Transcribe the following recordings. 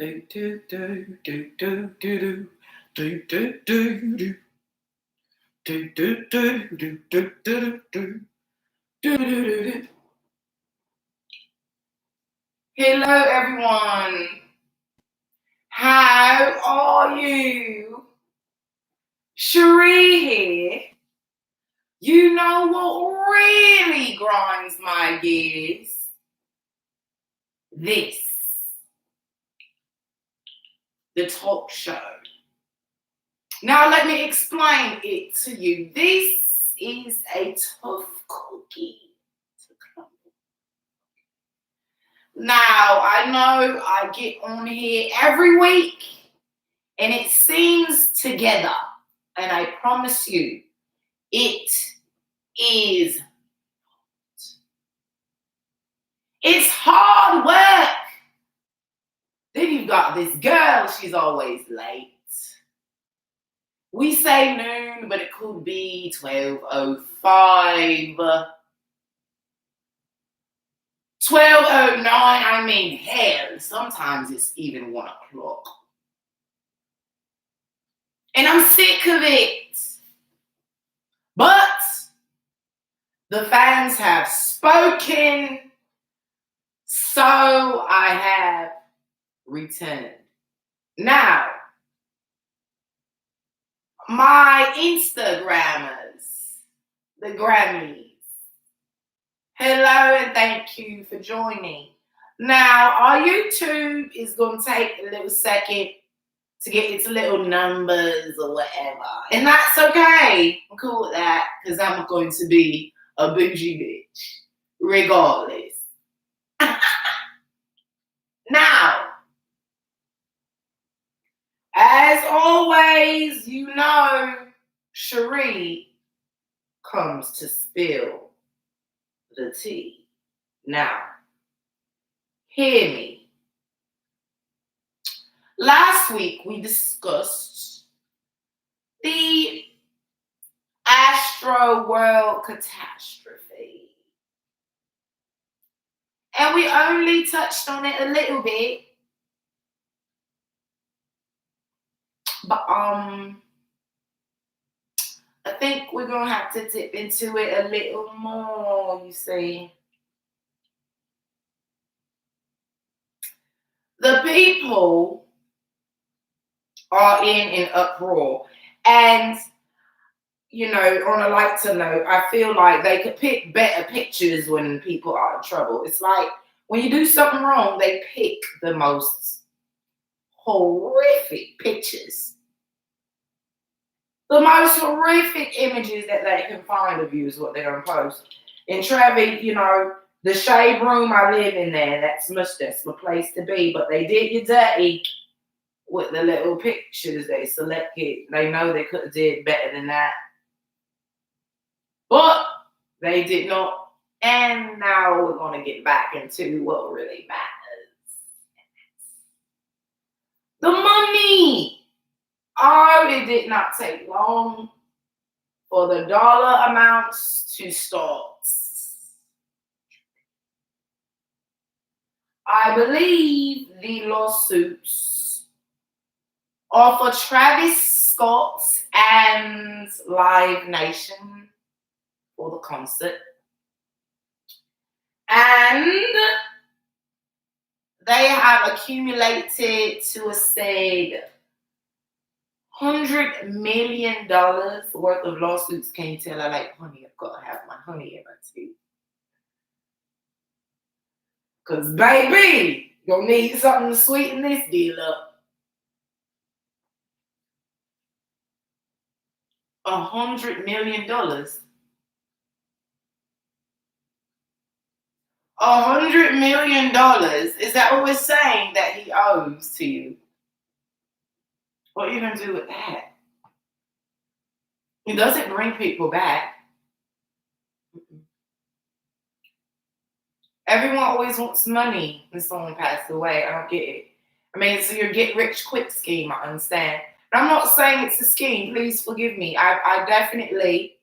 Hello everyone, how are you? Cheri here. You know what really grinds my gears? This, the talk show. Now let me explain it to you. This is a tough cookie to crumble. Now, I know I get on here every week and it seems together. And I promise you, it is. It's hard work. Then you've got this girl, she's always late. We say noon, but it could be 12:05. 12:09, I mean, hell, sometimes it's even 1 o'clock. And I'm sick of it. But the fans have spoken, so I have returned. Now, my Instagrammers, the Grammys, hello and thank you for joining. Now, our YouTube is going to take a little second to get its little numbers or whatever. And that's okay. I'm cool with that because I'm going to be a bougie bitch regardless. Now, as always, you know, Cheri comes to spill the tea. Now, hear me. Last week, we discussed the AstroWorld catastrophe. And we only touched on it a little bit. But I think we're going to have to dip into it a little more, you see. The people are in an uproar. And, you know, on a lighter note, I feel like they could pick better pictures when people are in trouble. It's like when you do something wrong, they pick the most horrific pictures. The most horrific images that they can find of you is what they're going to post. In Trevi, you know, the shade room I live in there, that's my place to be. But they did you dirty with the little pictures they selected. They know they could have did better than that. But they did not. And now we're going to get back into what really matters. The money. Oh, it did not take long for the dollar amounts to start. I believe the lawsuits are for Travis Scott and Live Nation for the concert. And they have accumulated to a said $100 million worth of lawsuits. Can you tell I like honey? I've got to have my honey in my tea. Because, baby, you'll need something to sweeten this deal up. $100 million. $100 million. Is that what we're saying that he owes to you? What are you going to do with that? It doesn't bring people back. Everyone always wants money when someone passed away. I don't get it. I mean, it's your get-rich-quick scheme, I understand. But I'm not saying it's a scheme. Please forgive me. I definitely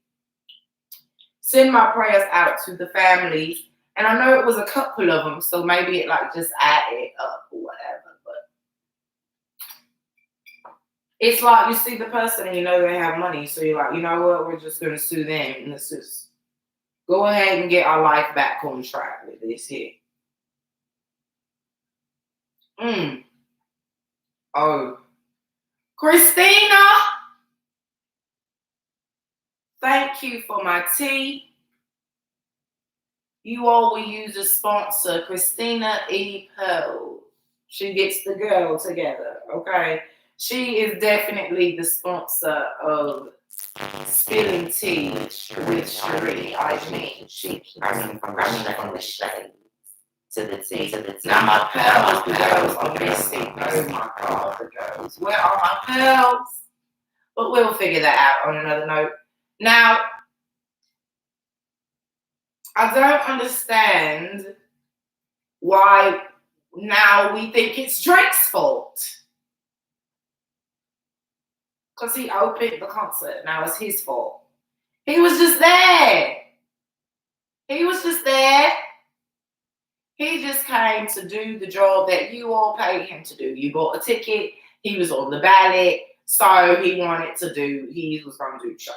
send my prayers out to the families. And I know it was a couple of them, so maybe it like just added up or whatever. But It's like you see the person and you know they have money, so you're like, you know what, we're just gonna sue them and let's just go ahead and get our life back on track with this here. Oh, Christina, thank you for my tea. You all will use a sponsor, Christina E.P.I. She gets the girl together, okay? She is definitely the sponsor of spilling tea with Cheri. I mean, she running from the shade to the tea. Now my pearls, the girls are missing. Oh my God, the girls. Where are my pearls? But we'll figure that out on another note. Now, I don't understand why now we think it's Drake's fault. Because he opened the concert. Now it's his fault. He was just there. He was just there. He just came to do the job that you all paid him to do. You bought a ticket. He was on the ballot. So he wanted to do, he was going to do the show.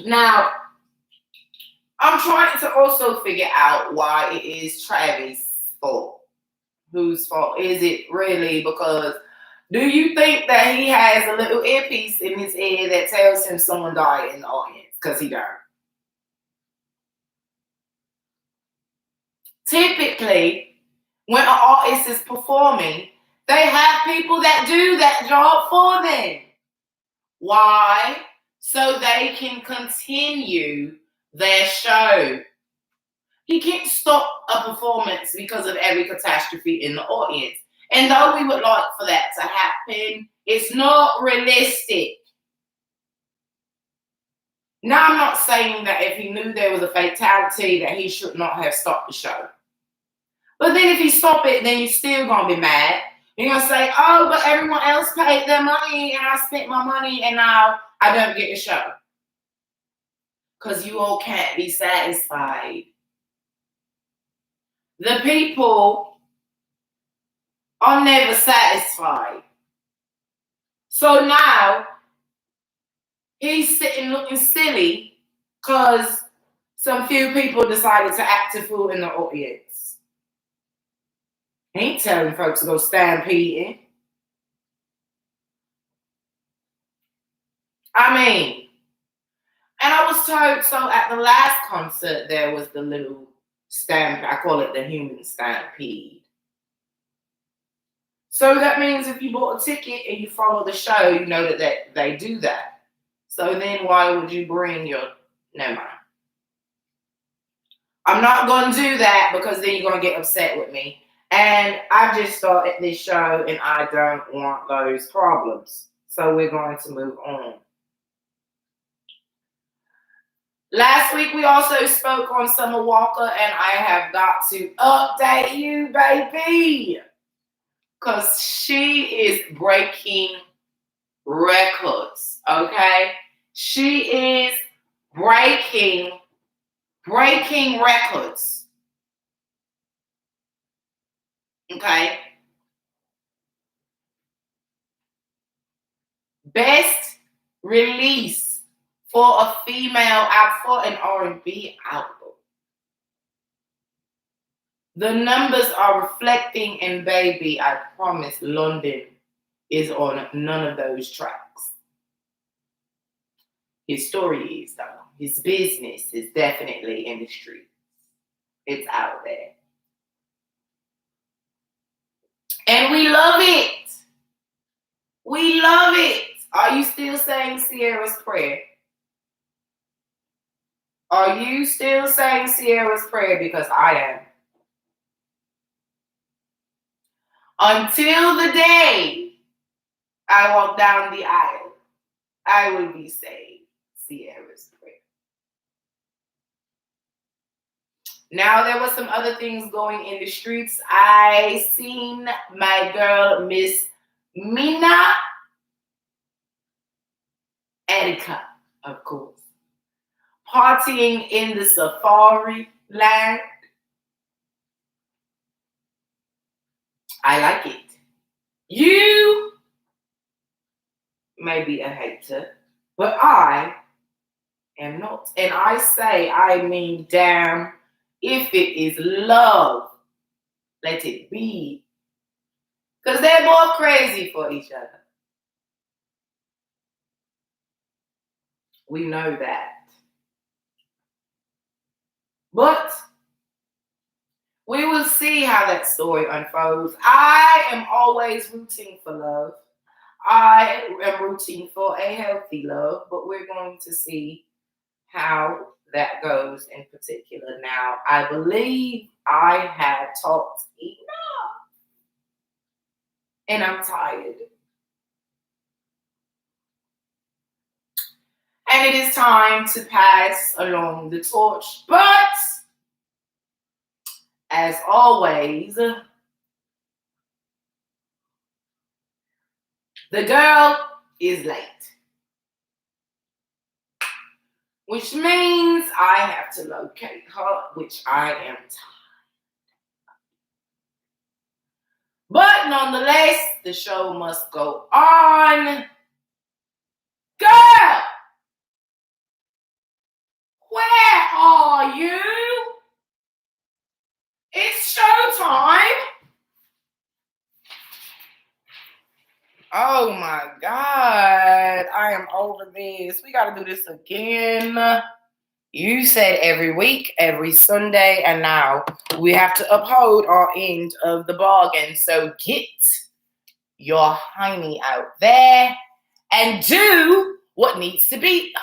Now, I'm trying to also figure out why it is Travis' fault. Whose fault is it really? Because do you think that he has a little earpiece in his ear that tells him someone died in the audience? Because he don't. Typically, when an artist is performing, they have people that do that job for them. Why? So they can continue their show. He can't stop a performance because of every catastrophe in the audience. And though we would like for that to happen, it's not realistic. Now, I'm not saying that if he knew there was a fatality that he should not have stopped the show. But then if he stop it, then you're still going to be mad. You're going to say, oh, but everyone else paid their money and I spent my money and now I don't get the show. Because you all can't be satisfied. The people are never satisfied. So now he's sitting looking silly because some few people decided to act a fool in the audience. He ain't telling folks to go stampeding. I mean, and I was told, so at the last concert, there was the little stamp, I call it the human stampede. So that means if you bought a ticket and you follow the show, you know that they do that. So then why would you bring your, never mind. I'm not going to do that because then you're going to get upset with me. And I just started this show and I don't want those problems. So we're going to move on. Last week, we also spoke on Summer Walker, and I have got to update you, baby, because she is breaking records, okay? She is breaking records, okay? Best release for a female out for an R&B album. The numbers are reflecting, and baby, I promise London is on none of those tracks. His story is, though. His business is definitely in the streets. It's out there. And we love it. We love it. Are you still saying Sierra's prayer? Are you still saying Sierra's prayer? Because I am. Until the day I walk down the aisle, I will be saying Sierra's prayer. Now, there were some other things going in the streets. I seen my girl, Miss Mina Erica, of course, partying in the safari land. I like it. You may be a hater, but I am not. And I say, I mean, damn, if it is love, let it be. Because they're more crazy for each other. We know that. But we will see how that story unfolds. I am always rooting for love. I am rooting for a healthy love, but we're going to see how that goes in particular. Now, I believe I have talked enough, and I'm tired. And it is time to pass along the torch. But, as always, the girl is late. Which means I have to locate her, which I am tired. But nonetheless, the show must go on. Girl! Where are you? It's showtime. Oh my God. I am over this. We got to do this again. You said every week, every Sunday, and now we have to uphold our end of the bargain. So get your hiney out there and do what needs to be.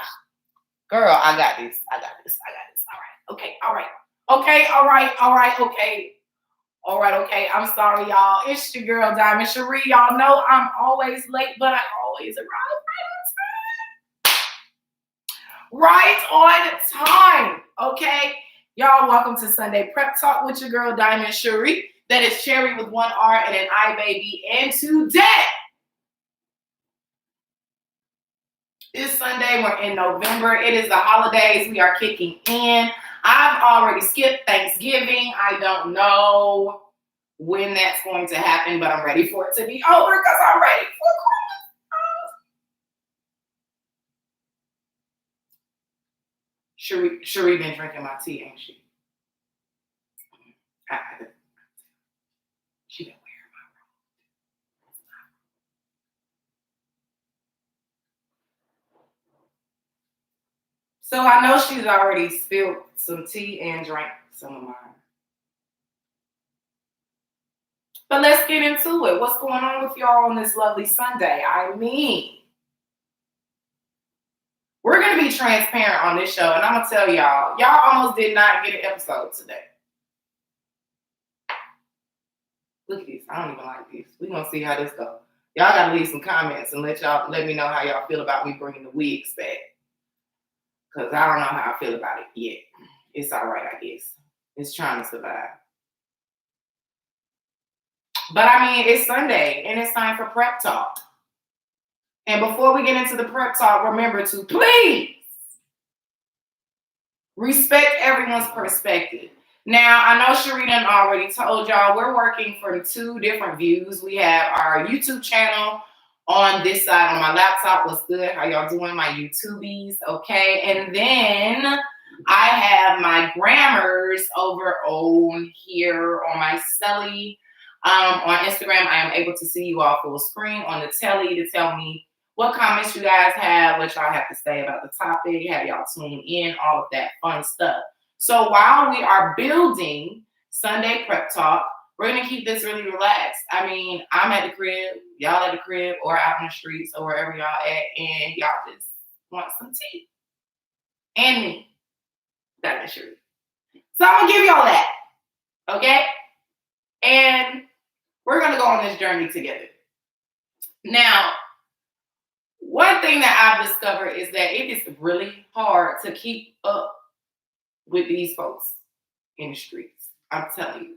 Girl, I got this. I got this. All right. Okay. All right. Okay. All right. Okay. All right. Okay. I'm sorry, y'all. It's your girl, Diamond Cheri. Y'all know I'm always late, but I always arrive right on time. Okay. Y'all, welcome to Sunday Prep Talk with your girl, Diamond Cheri. That is Cheri with one R and an I, baby. And today, this Sunday, we're in November. It is the holidays. We are kicking in. I've already skipped Thanksgiving. I don't know when that's going to happen, but I'm ready for it to be over because I'm ready for Christmas. Cheri been drinking my tea, ain't she? She been wearing my robe. So I know she's already spilled some tea and drank some of mine. But let's get into it. What's going on with y'all on this lovely Sunday? I mean, we're going to be transparent on this show, and I'm going to tell y'all almost did not get an episode today. Look at this. I don't even like this. We're going to see how this goes. Y'all got to leave some comments and let me know how y'all feel about me bringing the wigs back. Because I don't know how I feel about it yet. It's all right, I guess. It's trying to survive. But I mean, it's Sunday, and it's time for prep talk. And before we get into the prep talk, remember to please respect everyone's perspective. Now, I know Cheri done already told y'all we're working from two different views. We have our YouTube channel on this side on my laptop. What's good? How y'all doing, my YouTubies? Okay. And then I have my grammars over on here on my celly. On Instagram, I am able to see you all full screen on the telly to tell me what comments you guys have, what y'all have to say about the topic, have y'all tune in, all of that fun stuff. So while we are building Sunday Prep Talk, we're going to keep this really relaxed. I mean, I'm at the crib, y'all at the crib, or out in the streets, or wherever y'all at, and y'all just want some tea. And me. That's true. So I'm going to give y'all that. Okay? And we're going to go on this journey together. Now, one thing that I've discovered is that it is really hard to keep up with these folks in the streets. I'm telling you.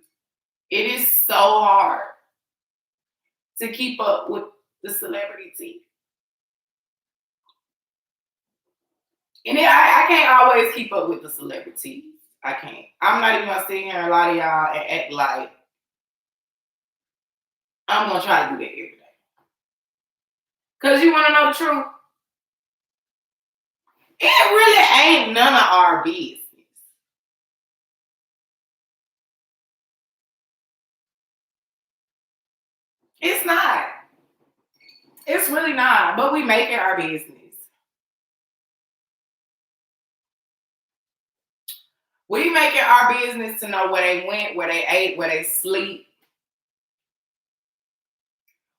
It is so hard to keep up with the celebrity team. And I can't always keep up with the celebrities. I can't. I'm not even going to sit here and lie to y'all and act like I'm going to try to do that every day. Because you want to know the truth? It really ain't none of our business. It's not. It's really not. But we make it our business. We make it our business to know where they went, where they ate, where they sleep,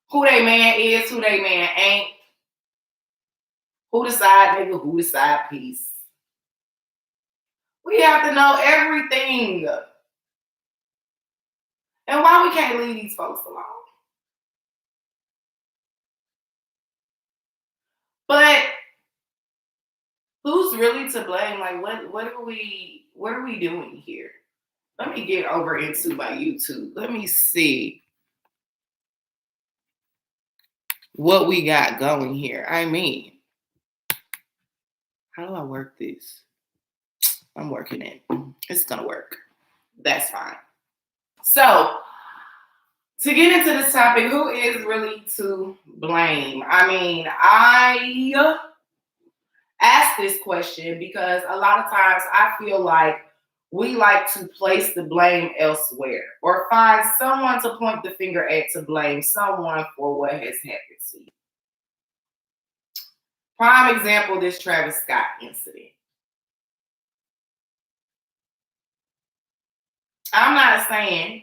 who they man is, who they man ain't, who the side nigga, who the side piece. We have to know everything. And why we can't leave these folks alone? But who's really to blame? Like what are we doing here? Let me get over into my YouTube. Let me see what we got going here. I mean, how do I work this? I'm working it. It's gonna work. That's fine. So to get into this topic, who is really to blame? I mean, I ask this question because a lot of times I feel like we like to place the blame elsewhere or find someone to point the finger at to blame someone for what has happened to you. Prime example, this Travis Scott incident. I'm not saying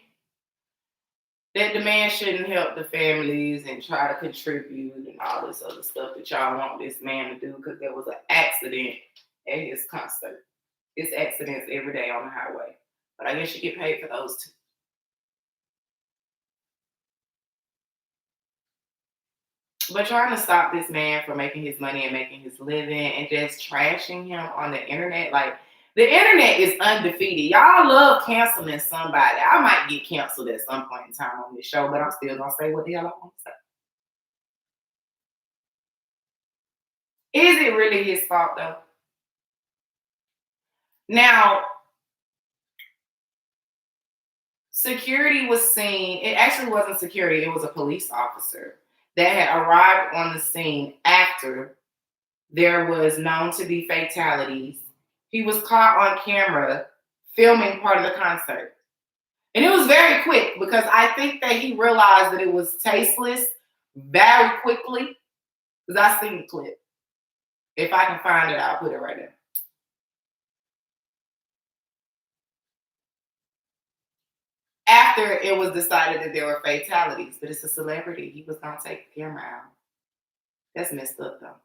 that the man shouldn't help the families and try to contribute and all this other stuff that y'all want this man to do because there was an accident at his concert. It's accidents every day on the highway. But I guess you get paid for those too. But trying to stop this man from making his money and making his living and just trashing him on the internet, like the internet is undefeated. Y'all love canceling somebody. I might get canceled at some point in time on this show, but I'm still gonna say what the hell I want to say. Is it really his fault though? Now, security was seen. It actually wasn't security, it was a police officer that had arrived on the scene after there was known to be fatalities. He was caught on camera filming part of the concert. And it was very quick because I think that he realized that it was tasteless very quickly. Because I seen the clip. If I can find it, I'll put it right there. After it was decided that there were fatalities, but it's a celebrity. He was going to take the camera out. That's messed up, though.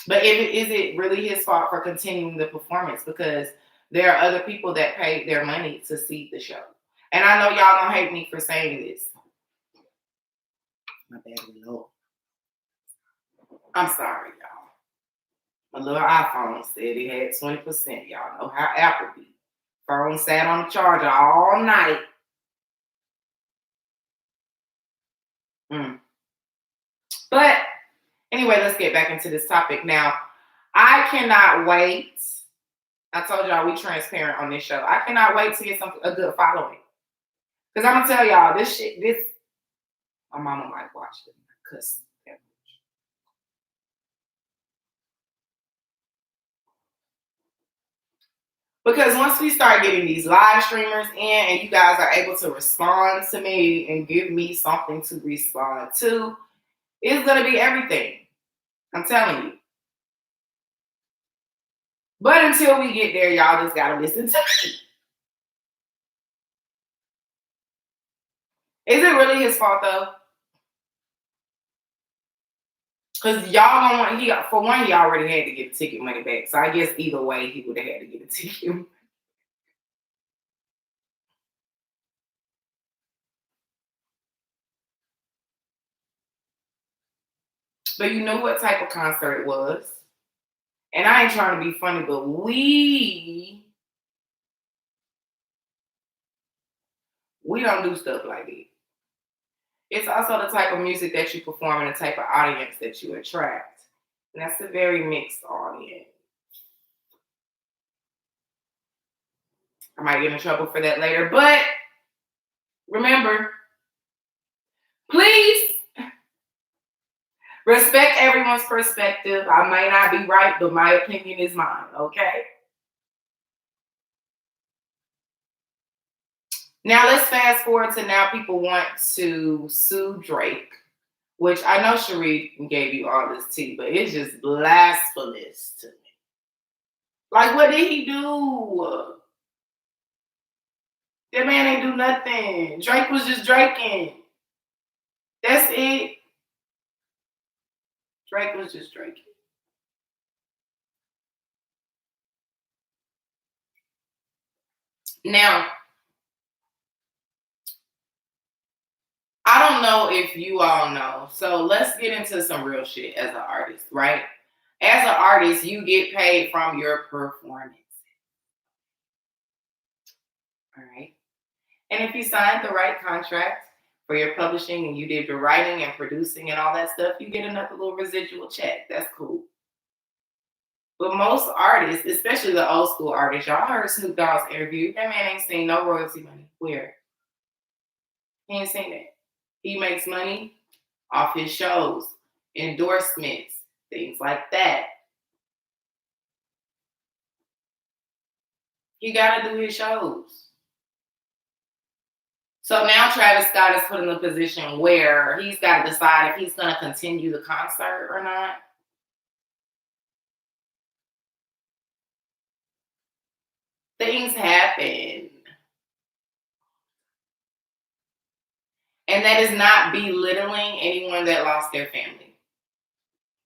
But is it really his fault for continuing the performance? Because there are other people that paid their money to see the show. And I know y'all gonna hate me for saying this. My bad, Lord. I'm sorry, y'all. My little iPhone said it had 20%. Y'all know how Apple be. Phone sat on the charger all night. But anyway, let's get back into this topic. Now, I cannot wait. I told y'all we transparent on this show. I cannot wait to get a good following. Because I'm going to tell y'all, my mama might watch it because once we start getting these live streamers in and you guys are able to respond to me and give me something to respond to, it's going to be everything. I'm telling you. But until we get there, y'all just got to listen to me. Is it really his fault, though? Because y'all don't want, for one, he already had to get the ticket money back. So I guess either way, he would have had to get a ticket. But you know what type of concert it was. And I ain't trying to be funny, but we don't do stuff like it. It's also the type of music that you perform and the type of audience that you attract. And that's a very mixed audience. I might get in trouble for that later. But remember, please Respect everyone's perspective. I may not be right, but my opinion is mine, okay? Now let's fast forward to now people want to sue Drake, which I know Cheri gave you all this tea, but it's just blasphemous to me. Like, what did he do? That man ain't do nothing. Drake was just draking. That's it. Drake was just draking. Now, I don't know if you all know. So let's get into some real shit as an artist, right? As an artist, you get paid from your performance. All right. And if you signed the right contract for your publishing and you did the writing and producing and all that stuff, you get another little residual check. That's cool. But most artists, especially the old school artists, y'all heard Snoop Dogg's interview. That man ain't seen no royalty money. Where? He ain't seen it. He makes money off his shows, endorsements, things like that. He got to do his shows. So now Travis Scott is put in a position where he's got to decide if he's going to continue the concert or not. Things happen. And that is not belittling anyone that lost their family.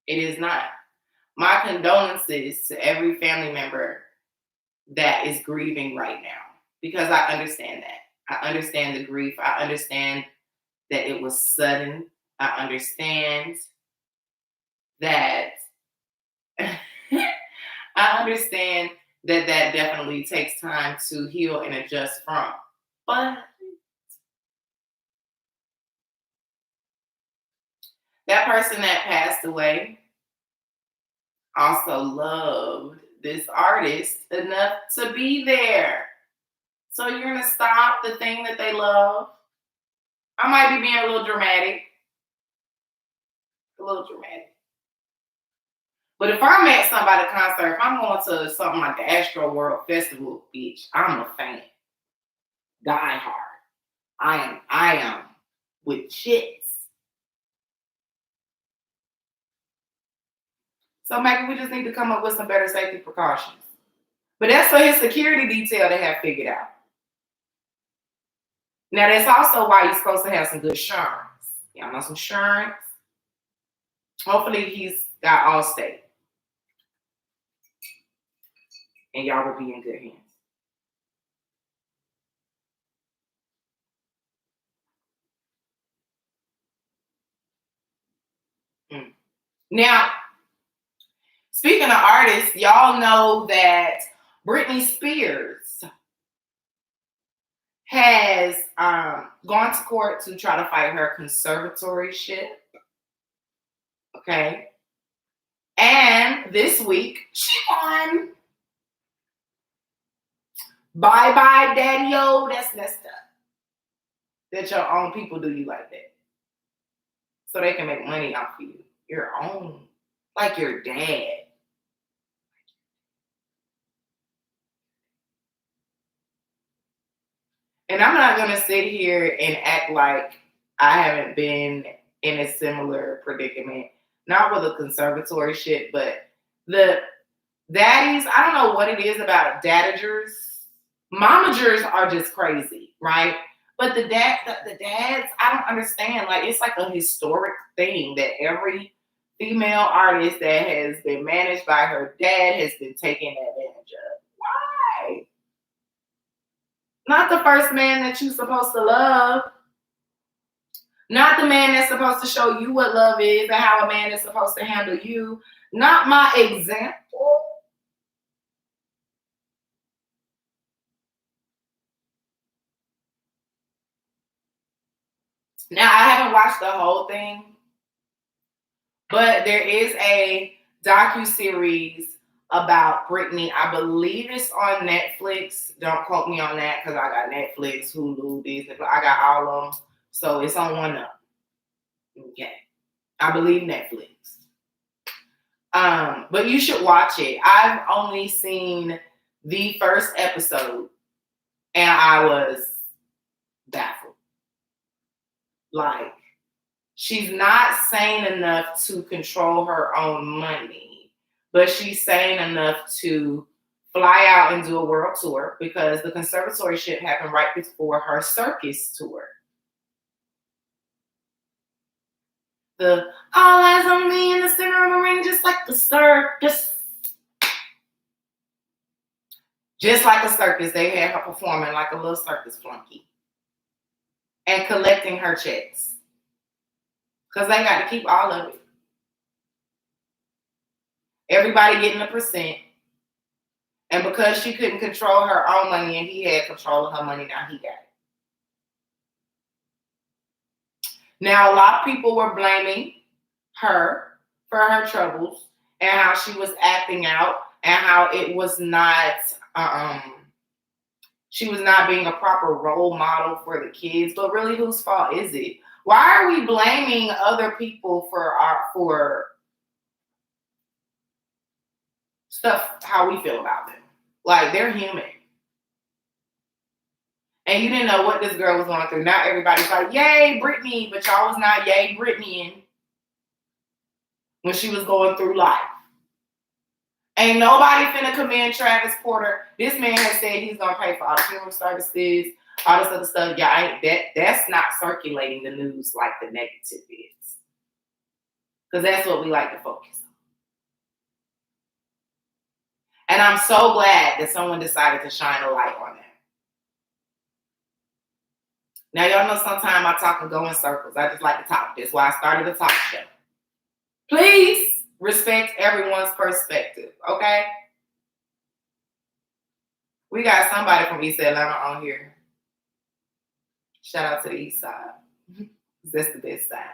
It is not. My condolences to every family member that is grieving right now, because I understand that. I understand the grief. I understand that it was sudden. I understand that I understand that that definitely takes time to heal and adjust from. But that person that passed away also loved this artist enough to be there. So you're going to stop the thing that they love. I might be being a little dramatic. But if I'm at somebody's concert, if I'm going to something like the AstroWorld Festival, bitch, I'm a fan. Die hard. I am with shits. So maybe we just need to come up with some better safety precautions. But that's for his security detail to have figured out. Now, that's also why you're supposed to have some good insurance. Y'all know some insurance? Hopefully he's got Allstate. And y'all will be in good hands. Now, speaking of artists, y'all know that Britney Spears has gone to court to try to fight her conservatorship. Okay. And this week, she won. Bye-bye, daddy-o. That's messed up. That your own people do you like that. So they can make money off of you. Your own. Like your dad. And I'm not going to sit here and act like I haven't been in a similar predicament. Not with a conservatorship, but the daddies, I don't know what it is about dadagers. Momagers are just crazy, right? But the dads, I don't understand. Like, it's like a historic thing that every female artist that has been managed by her dad has been taken advantage of. Why? Not the first man that you're supposed to love. Not the man that's supposed to show you what love is and how a man is supposed to handle you. Not my example. Now, I haven't watched the whole thing, but there is a docu-series about Britney. I believe it's on Netflix. Don't quote me on that because I got Netflix, Hulu, Disney. I got all of them. So it's on one of them. Okay. I believe Netflix. But you should watch it. I've only seen the first episode and I was baffled. Like, she's not sane enough to control her own money, but she's sane enough to fly out and do a world tour because the conservatorship happened right before her circus tour. The all eyes on me in the center of the ring, just like the circus. Just like a circus, they had her performing like a little circus flunky and collecting her checks because they got to keep all of it. Everybody getting a percent. And because she couldn't control her own money and he had control of her money, now he got it. Now, a lot of people were blaming her for her troubles and how she was acting out and how it was not, she was not being a proper role model for the kids. But really, whose fault is it? Why are we blaming other people for stuff, how we feel about them? Like, they're human. And you didn't know what this girl was going through. Now everybody's like, yay, Britney. But y'all was not yay, Britney when she was going through life. Ain't nobody finna commend Travis Porter. This man has said he's going to pay for all the funeral services, all this other stuff. Y'all that's not circulating the news like the negative is. Because that's what we like to focus on. And I'm so glad that someone decided to shine a light on that. Now, y'all know sometimes I talk and go in circles. I just like to talk. That's why I started a talk show. Please respect everyone's perspective, okay? We got somebody from East Atlanta on here. Shout out to the East Side. That's the best side.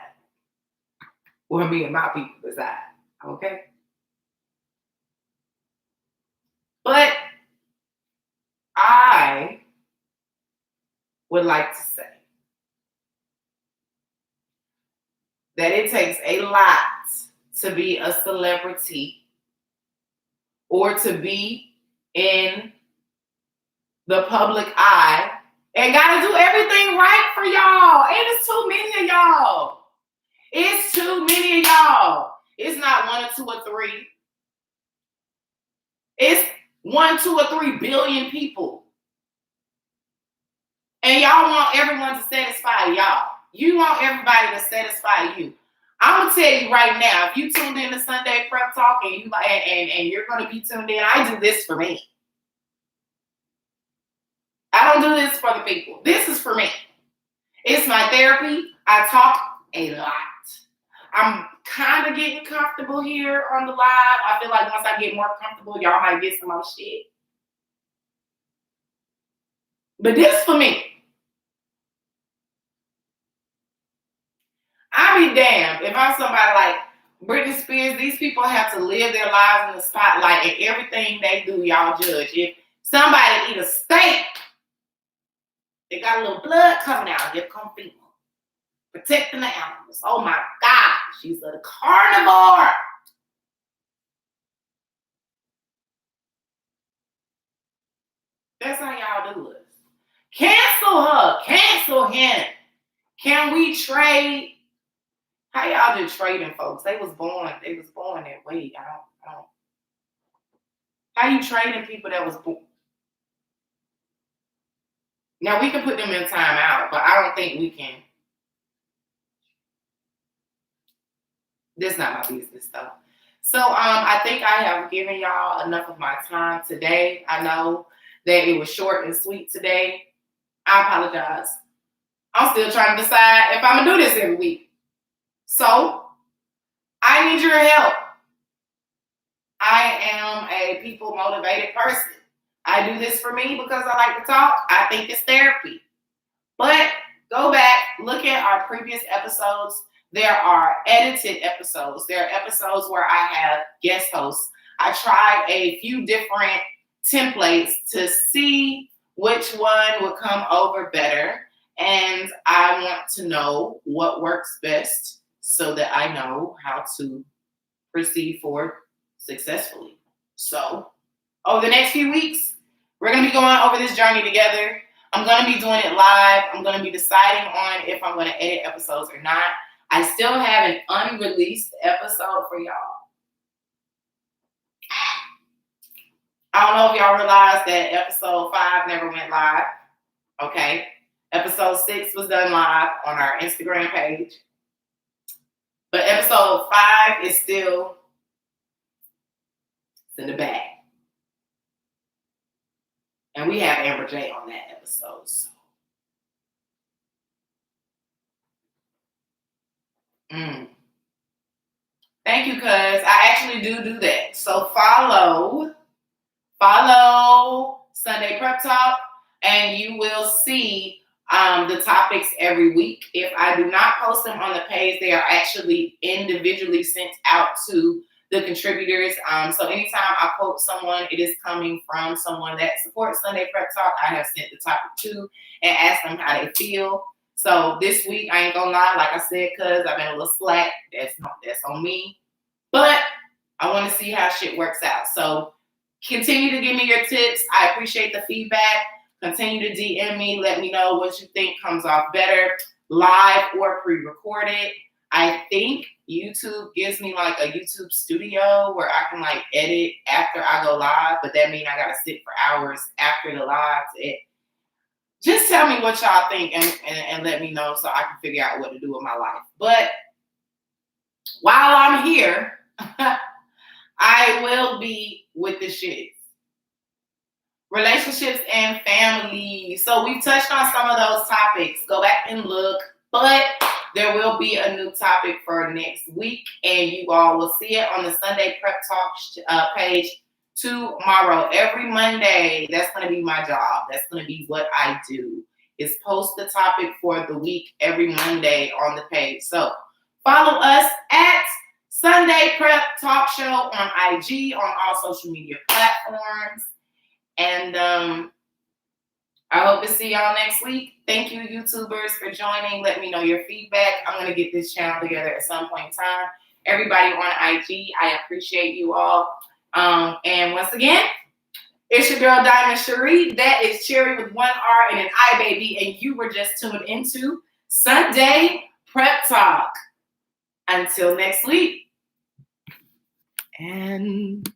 Where me and my people reside, okay? But I would like to say that it takes a lot to be a celebrity or to be in the public eye and gotta do everything right for y'all. And it's too many of y'all. It's too many of y'all. It's not 1 or 2 or 3. It's 1, 2 or 3 billion people. And y'all want everyone to satisfy y'all. You want everybody to satisfy you. I'm gonna tell you right now, if you tuned in to Sunday Prep Talk and you're gonna be tuned in, I do this for me. I don't do this for the people. This is for me. It's my therapy. I talk a lot. I'm kind of getting comfortable here on the live. I feel like once I get more comfortable, y'all might get some more shit. But this is for me. I be damned if I'm somebody like Britney Spears. These people have to live their lives in the spotlight, and everything they do, y'all judge. If somebody eat a steak, they got a little blood coming out. Here come people protecting the animals. Oh my God, she's a carnivore. That's how y'all do it. Cancel her. Cancel him. Can we trade? How y'all do trading, folks? They was born that way. I don't. How you trading people that was born? Now we can put them in timeout, but I don't think we can. This is not my business though. So I think I have given y'all enough of my time today. I know that it was short and sweet today. I apologize. I'm still trying to decide if I'm gonna do this every week. So I need your help. I am a people motivated person. I do this for me because I like to talk. I think it's therapy. But go back, look at our previous episodes. There are edited episodes. There are episodes where I have guest hosts. I tried a few different templates to see which one would come over better. And I want to know what works best. so that I know how to proceed forward successfully. So, over the next few weeks, we're going to be going over this journey together. I'm going to be doing it live. I'm going to be deciding on if I'm going to edit episodes or not. I still have an unreleased episode for y'all. I don't know if y'all realize that episode 5 never went live. Okay. Episode 6 was done live on our Instagram page. But episode 5 is still in the bag. And we have Amber J on that episode. So. Thank you, cuz I actually do that. So follow Sunday Prep Talk, and you will see the topics every week. If I do not post them on the page, they are actually individually sent out to the contributors. So anytime I quote someone, it is coming from someone that supports Sunday Prep Talk. I have sent the topic to and asked them how they feel. So this week, I ain't gonna lie, like I said, cuz I've been a little slack. That's on me. But I want to see how shit works out. So continue to give me your tips. I appreciate the feedback. Continue to DM me. Let me know what you think comes off better, live or pre-recorded. I think YouTube gives me like a YouTube studio where I can like edit after I go live, but that means I gotta sit for hours after the live to edit. Just tell me what y'all think and let me know so I can figure out what to do with my life. But while I'm here, I will be with the shits. Relationships and family. So we've touched on some of those topics. Go back and look. But there will be a new topic for next week. And you all will see it on the Sunday Prep Talk page tomorrow. Every Monday, that's going to be my job. That's going to be what I do. Is post the topic for the week every Monday on the page. So follow us at Sunday Prep Talk Show on IG, on all social media platforms. And I hope to see y'all next week. Thank you, YouTubers, for joining. Let me know your feedback. I'm going to get this channel together at some point in time. Everybody on IG, I appreciate you all. And once again, it's your girl, Diamond Cheri. That is Cheri with one R and an I, baby. And you were just tuned into Sunday Prep Talk. Until next week. And